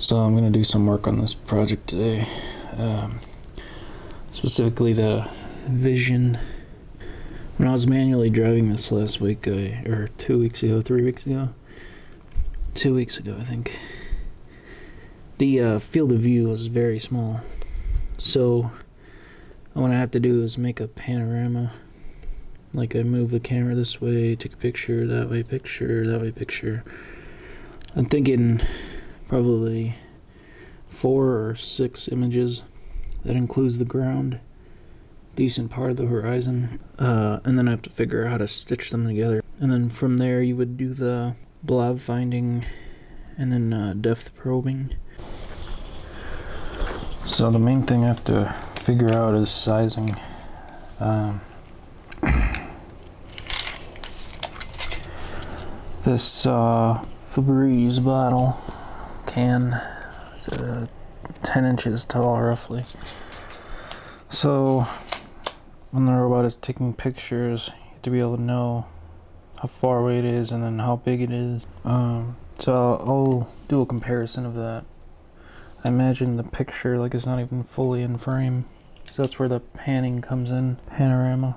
So I'm going to do some work on this project today, specifically the vision. When I was manually driving this last week, or 2 weeks ago, 3 weeks ago, 2 weeks ago I think, the field of view was very small. So what I have to do is make a panorama. Like I move the camera this way, take a picture, that way picture, that way picture. I'm thinking probably 4 or 6 images. That includes the ground, decent part of the horizon, and then I have to figure out how to stitch them together. And then from there you would do the blob finding and then depth probing. So the main thing I have to figure out is sizing. This Febreze bottle can is 10 inches tall roughly. So when the robot is taking pictures, you have to be able to know how far away it is and then how big it is. So I'll do a comparison of that. I imagine the picture like it's not even fully in frame, so that's where the panning comes in. Panorama.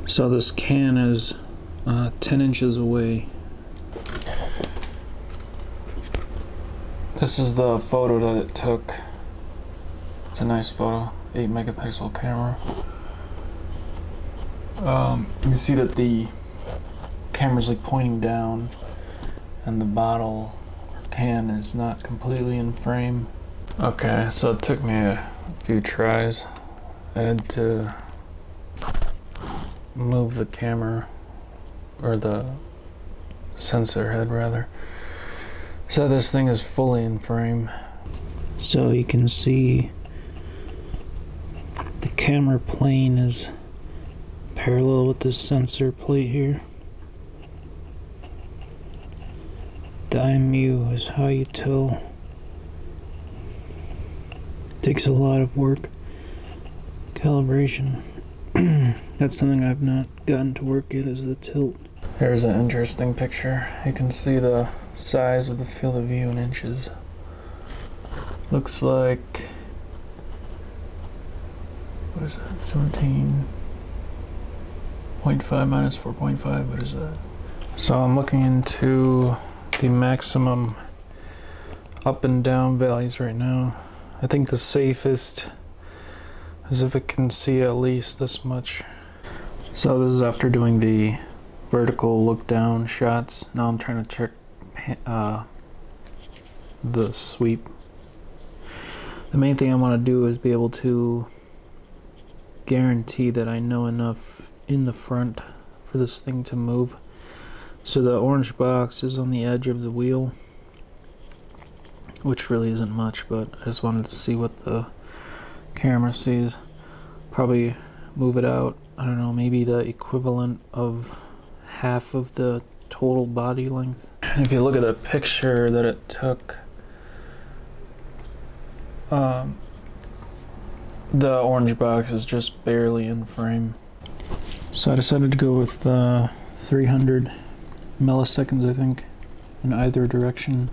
So this can is 10 inches away. This is the photo that it took. It's a nice photo, 8 megapixel camera. You can see that the camera's like pointing down and the bottle or can is not completely in frame. Okay, so it took me a few tries. I had to move the camera, or the sensor head rather, so this thing is fully in frame. So you can see the camera plane is parallel with this sensor plate here. The IMU is how you tell. It takes a lot of work. Calibration. That's something I've not gotten to work yet, is the tilt. There's an interesting picture. You can see the size of the field of view in inches. Looks like, what is that, 17.5 minus 4.5, what is that? So I'm looking into the maximum up and down values right now. I think the safest is if it can see at least this much. So this is after doing the vertical look down shots. Now I'm trying to check the sweep. The main thing I want to do is be able to guarantee that I know enough in the front for this thing to move. So the orange box is on the edge of the wheel, which really isn't much, but I just wanted to see what the camera sees. Probably move it out, I don't know, maybe the equivalent of half of the total body length. And if you look at the picture that it took, the orange box is just barely in frame. So I decided to go with 300 milliseconds, I think, in either direction.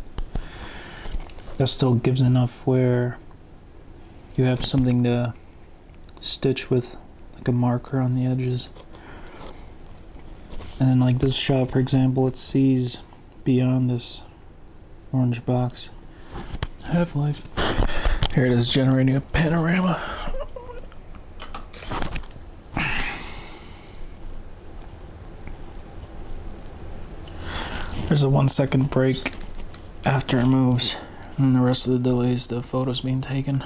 That still gives enough where you have something to stitch with, like a marker on the edges. And then like this shot, for example, it sees beyond this orange box. Half-life. Here it is, generating a panorama. There's a 1 second break after it moves, and the rest of the delay is the photos being taken.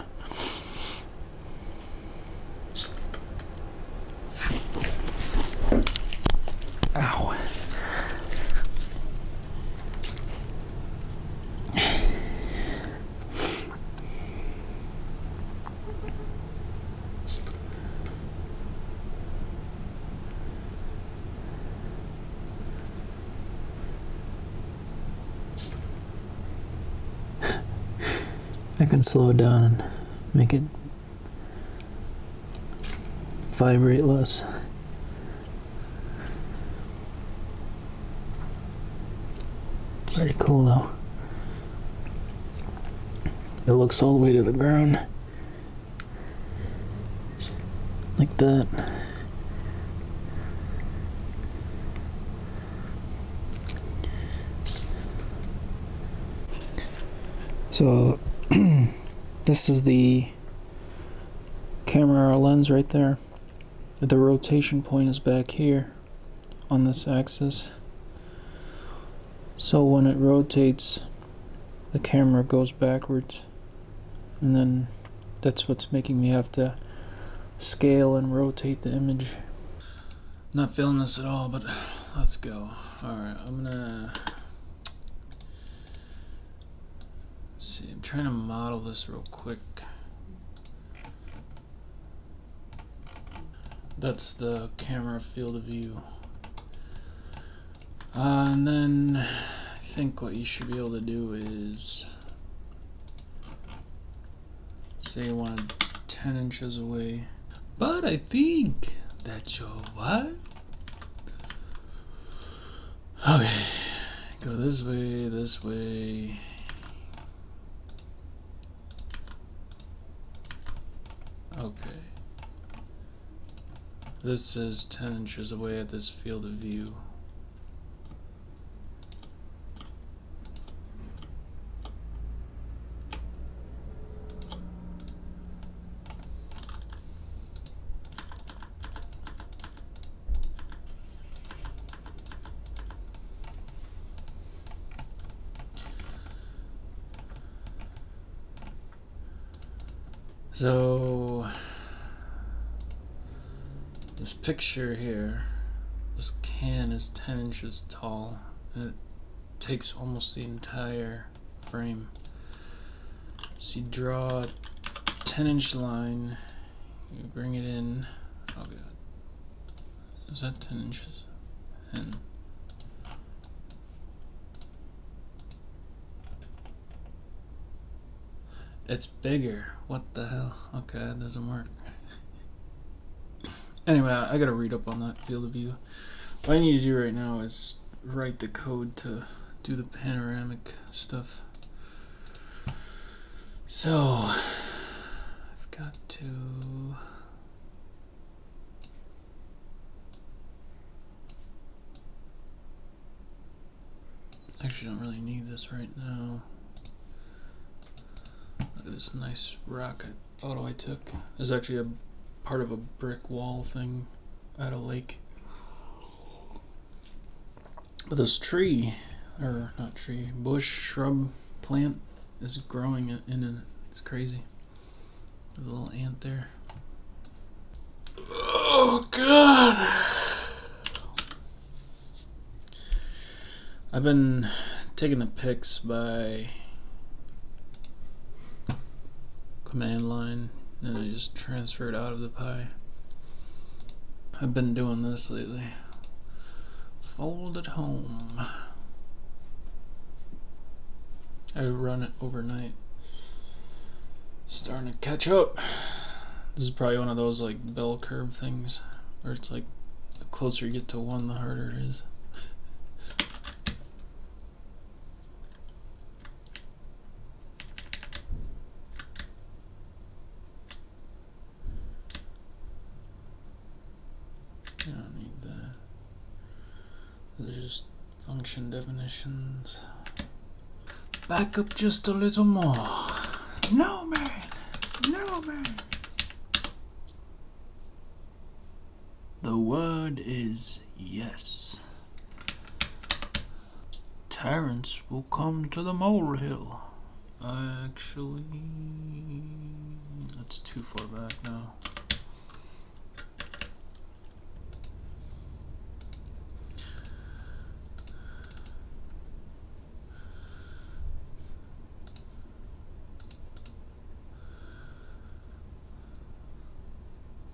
Ow. I can slow it down and make it vibrate less. Very cool though. It looks all the way to the ground. Like that. So this is the camera lens right there. The rotation point is back here on this axis. So when it rotates, the camera goes backwards, and then that's what's making me have to scale and rotate the image. Not feeling this at all, but let's go. Alright, I'm gonna see, I'm trying to model this real quick. That's the camera field of view. And then I think what you should be able to do is, say you want it 10 inches away. But I think that you're what? Okay, go this way, this way. Okay. This is 10 inches away at this field of view. So this picture here, this can is 10 inches tall, and it takes almost the entire frame. So you draw a 10-inch line, you bring it in. Oh god, is that 10 inches? And it's bigger. What the hell? Okay, that doesn't work. Anyway, I gotta read up on that field of view. What I need to do right now is write the code to do the panoramic stuff. So, I've got to... Actually, I don't really need this right now. Look at this nice rock photo I took. There's actually a part of a brick wall thing at a lake. But this tree, or not tree, bush, shrub, plant is growing in it. It's crazy. There's a little ant there. Oh god! I've been taking the pics by command line, and I just transfer it out of the Pi. I've been doing this lately. Fold at home. I run it overnight. Starting to catch up. This is probably one of those like bell curve things where it's like the closer you get to one, the harder it is. I don't need that. They're just function definitions. Back up just a little more. No man! No man! The word is yes. Terrence will come to the molehill. Actually, that's too far back now.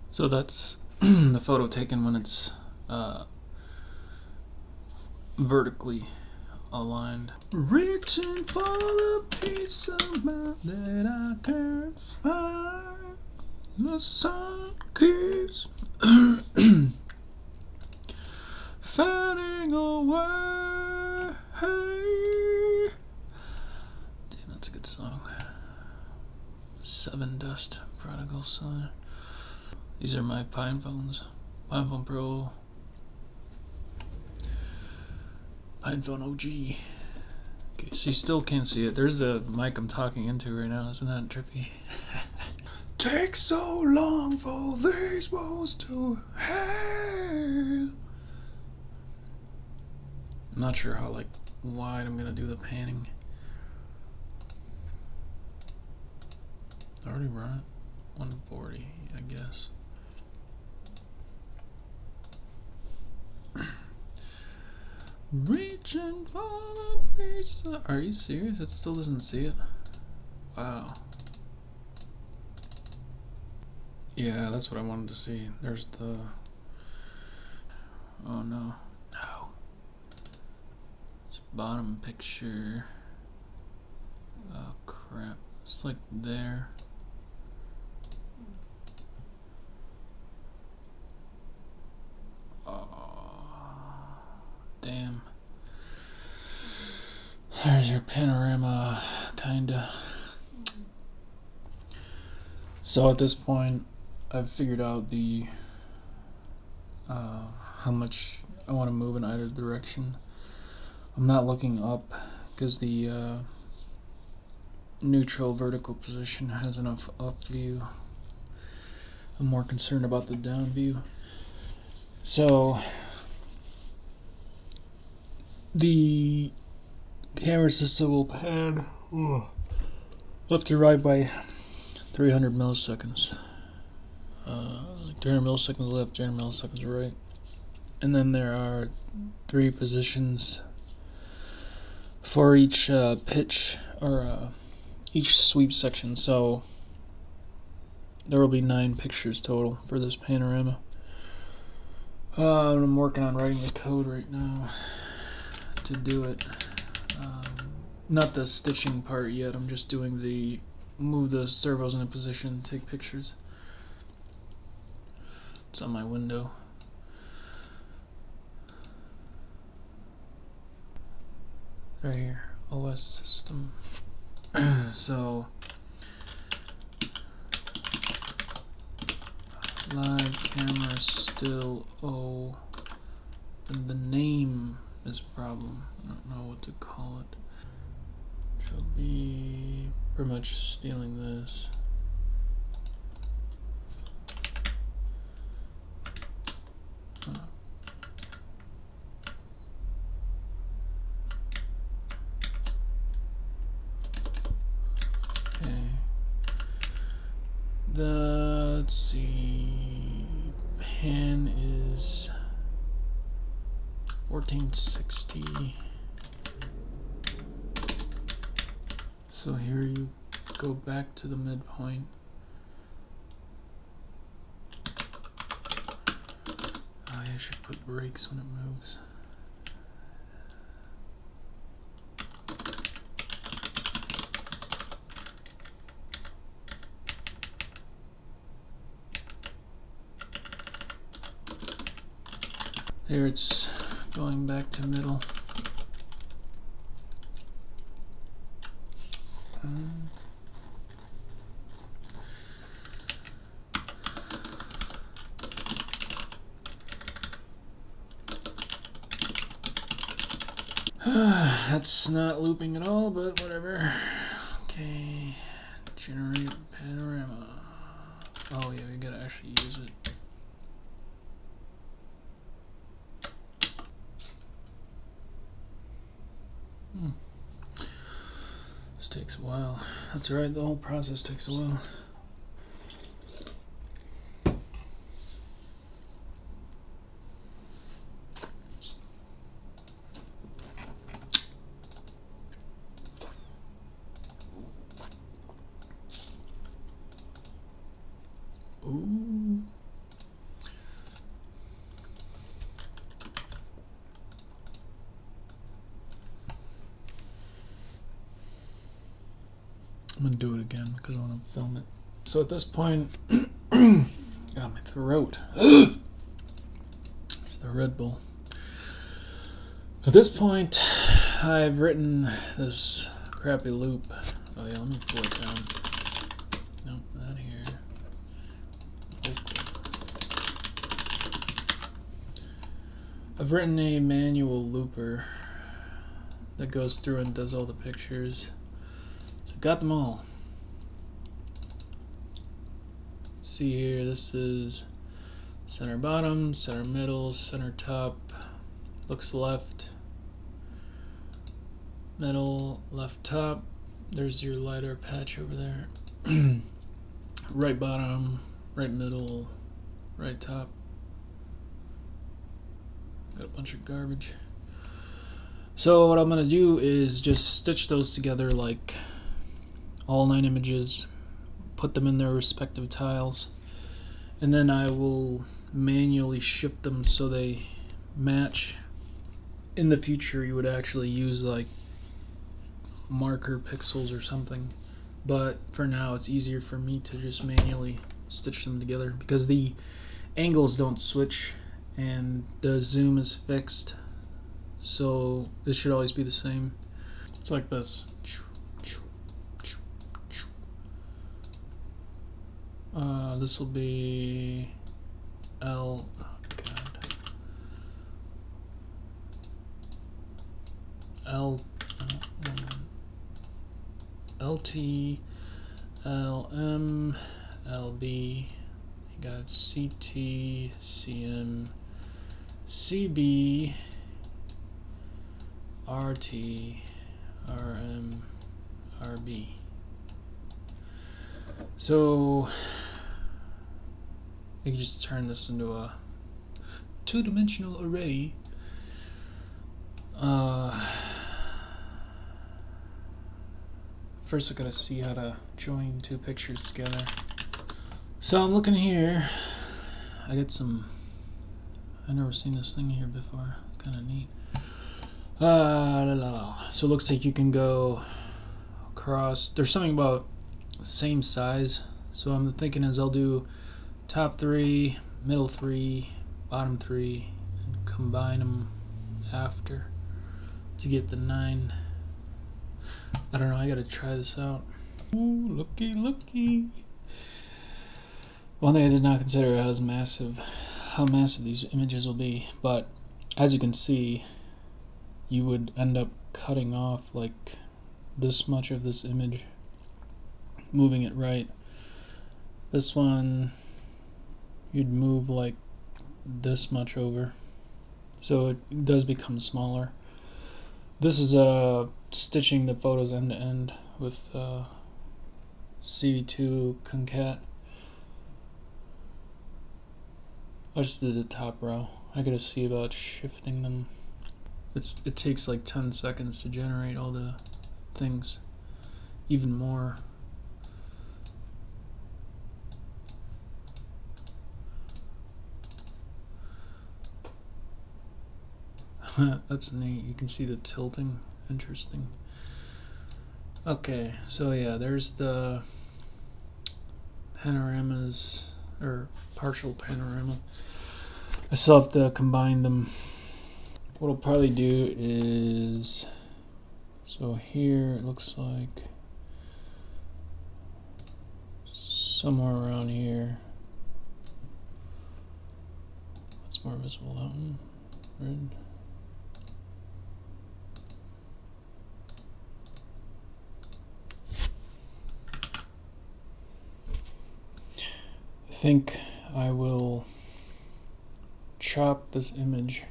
So that's the photo taken when it's vertically aligned. Reaching for the peace of mind that I can't find. The sun keeps fading away. Damn, that's a good song. 7 dust prodigal son. These are my Pine phones. Pine phone Pro. Pine phone OG. Okay, so you still can't see it. There's the mic I'm talking into right now. Isn't that trippy? Takes so long for these walls to hang. I'm not sure how wide I'm gonna do the panning. Already run it 140, I guess. Reaching for the peace. Are you serious? It still doesn't see it. Wow. Yeah, that's what I wanted to see. There's the. Oh no. No. It's bottom picture. Oh crap. It's like there. Damn. There's your panorama, kinda. So at this point, I've figured out the how much I want to move in either direction. I'm not looking up because the neutral vertical position has enough up view. I'm more concerned about the down view. So the camera system will pan left to right by 300 milliseconds. 300 milliseconds left, 300 milliseconds right. And then there are 3 positions for each pitch or each sweep section. So there will be 9 pictures total for this panorama. I'm working on writing the code right now to do it. Not the stitching part yet. I'm just doing the move the servos into position, take pictures. It's on my window. Right here, OS system. So live camera still O, and the name is a problem. I don't know what to call it. Shall be pretty much stealing this. Okay. Let's see. Pan is 1460. So here you go back to the midpoint. Oh, I should put brakes when it moves. There, it's going back to middle. That's not looping at all, but whatever. Okay, generate panorama. Oh yeah, we gotta actually use it. This takes a while. That's alright, the whole process takes a while. Ooh. I'm gonna do it again because I want to film it. So at this point, oh, my throat. It's the Red Bull. At this point, I've written this crappy loop. Oh yeah, let me pull it down. Nope, not here. I've written a manual looper that goes through and does all the pictures. So got them all. Let's see here, this is center bottom, center middle, center top, looks left, middle, left top. There's your LiDAR patch over there. Right bottom, right middle, right top. Got a bunch of garbage. So what I'm going to do is just stitch those together like all 9 images, put them in their respective tiles, and then I will manually shift them so they match. In the future you would actually use like marker pixels or something, but for now it's easier for me to just manually stitch them together because the angles don't switch and the zoom is fixed, so it should always be the same. It's like this. This will be L. Oh God. L. LT, LM, LB. You got CT, CM, CB, RT, RM, RB. So you can just turn this into a 2-dimensional array. First I gotta see how to join 2 pictures together. So I'm looking here. I got some, I've never seen this thing here before. It's kind of neat. So it looks like you can go across. There's something about same size. So I'm thinking is I'll do top 3, middle 3, bottom 3, and combine them after to get the 9. I don't know, I gotta try this out. Ooh, looky. One thing I did not consider how massive these images will be, but as you can see, you would end up cutting off like this much of this image, moving it right. This one, you'd move like this much over, so it does become smaller. This is stitching the photos end to end with CV2 concat. I just did the top row. I gotta see about shifting them. It takes like 10 seconds to generate all the things, even more. That's neat. You can see the tilting. Interesting. Okay, so yeah, there's the panoramas, or partial panorama. I still have to combine them. What I'll probably do is, so here it looks like somewhere around here. That's more visible, that one. Red. I think I will chop this image.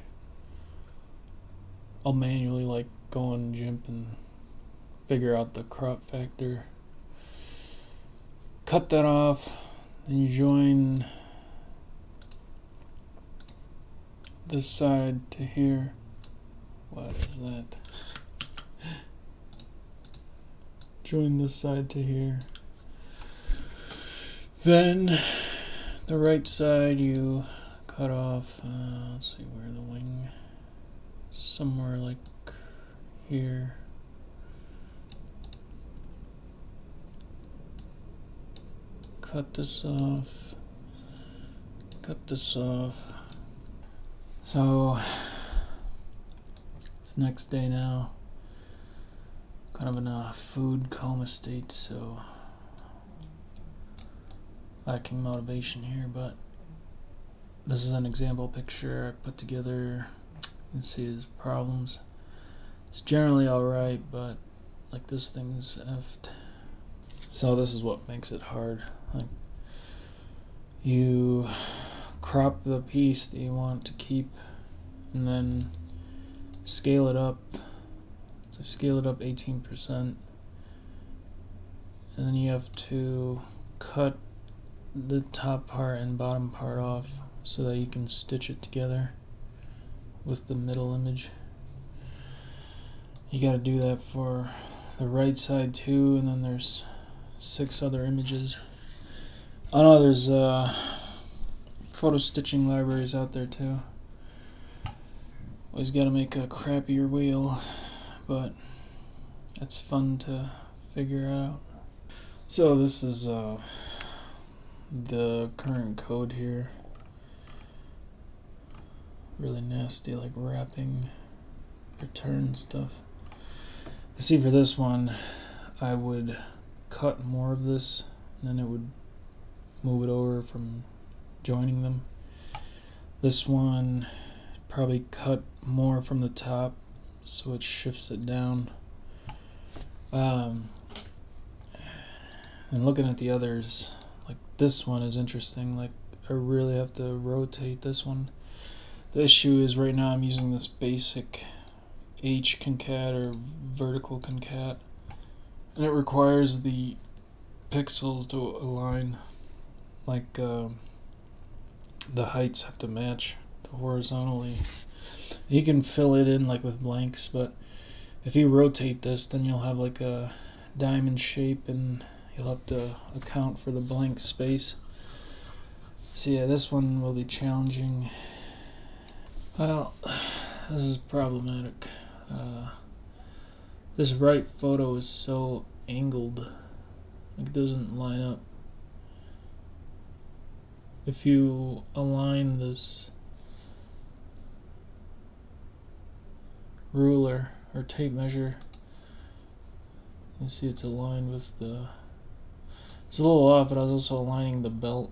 I'll manually like go on GIMP and figure out the crop factor. Cut that off, then you join this side to here. What is that? Join this side to here. Then the right side you cut off, let's see where the wing, somewhere like here. Cut this off, cut this off. So it's next day now, kind of in a food coma state, so lacking motivation here, but this is an example picture I put together. You can see his problems. It's generally alright, but like this thing's effed. So this is what makes it hard. Like, you crop the piece that you want to keep and then scale it up. So scale it up 18%, and then you have to cut the top part and bottom part off so that you can stitch it together with the middle image. You gotta do that for the right side too, and then there's 6 other images. Oh no, there's photo stitching libraries out there too. Always gotta make a crappier wheel, but it's fun to figure out. So this is the current code here. Really nasty, like wrapping, return stuff. You see, for this one, I would cut more of this, and then it would move it over from joining them. This one, probably cut more from the top, so it shifts it down. And looking at the others, like this one is interesting. Like, I really have to rotate this one. The issue is right now I'm using this basic H concat or vertical concat, and it requires the pixels to align. Like the heights have to match horizontally. You can fill it in like with blanks, but if you rotate this, then you'll have like a diamond shape and you'll have to account for the blank space. So yeah, this one will be challenging. Well, this is problematic. This right photo is so angled, it doesn't line up. If you align this ruler or tape measure, you see it's aligned with the... It's a little off, but I was also aligning the belt.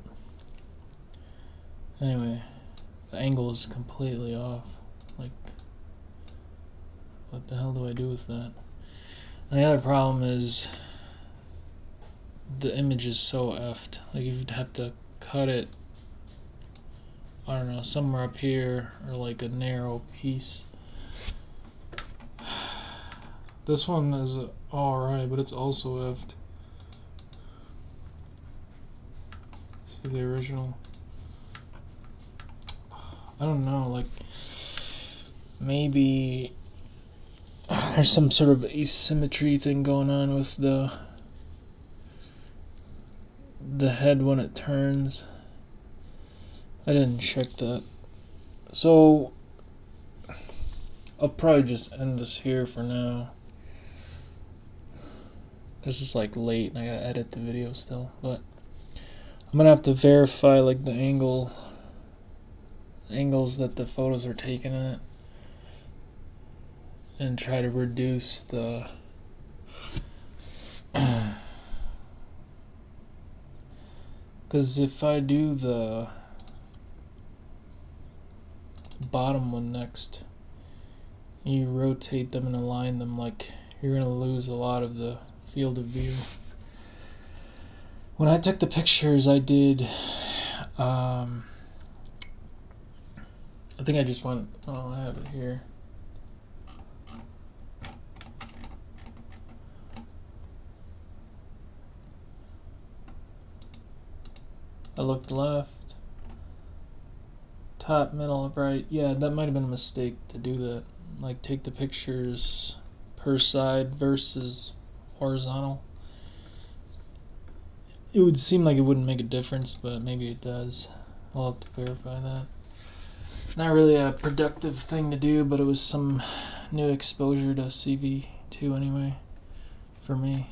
Anyway, the angle is completely off. Like, what the hell do I do with that? And the other problem is the image is so effed. Like, you'd have to cut it, I don't know, somewhere up here, or like a narrow piece. This one is alright, but it's also effed. See the original? I don't know, like, maybe there's some sort of asymmetry thing going on with the head when it turns. I didn't check that. So I'll probably just end this here for now. This is like late and I gotta edit the video still, but I'm gonna have to verify like the angles that the photos are taken in it, and try to reduce the because if I do the bottom one next, you rotate them and align them, like, you're gonna lose a lot of the field of view. When I took the pictures, I did I think I just went, oh, I have it here. I looked left, top, middle, right. Yeah, that might have been a mistake to do that. Like, take the pictures per side versus horizontal. It would seem like it wouldn't make a difference, but maybe it does. I'll have to verify that. Not really a productive thing to do, but it was some new exposure to CV2 anyway, for me.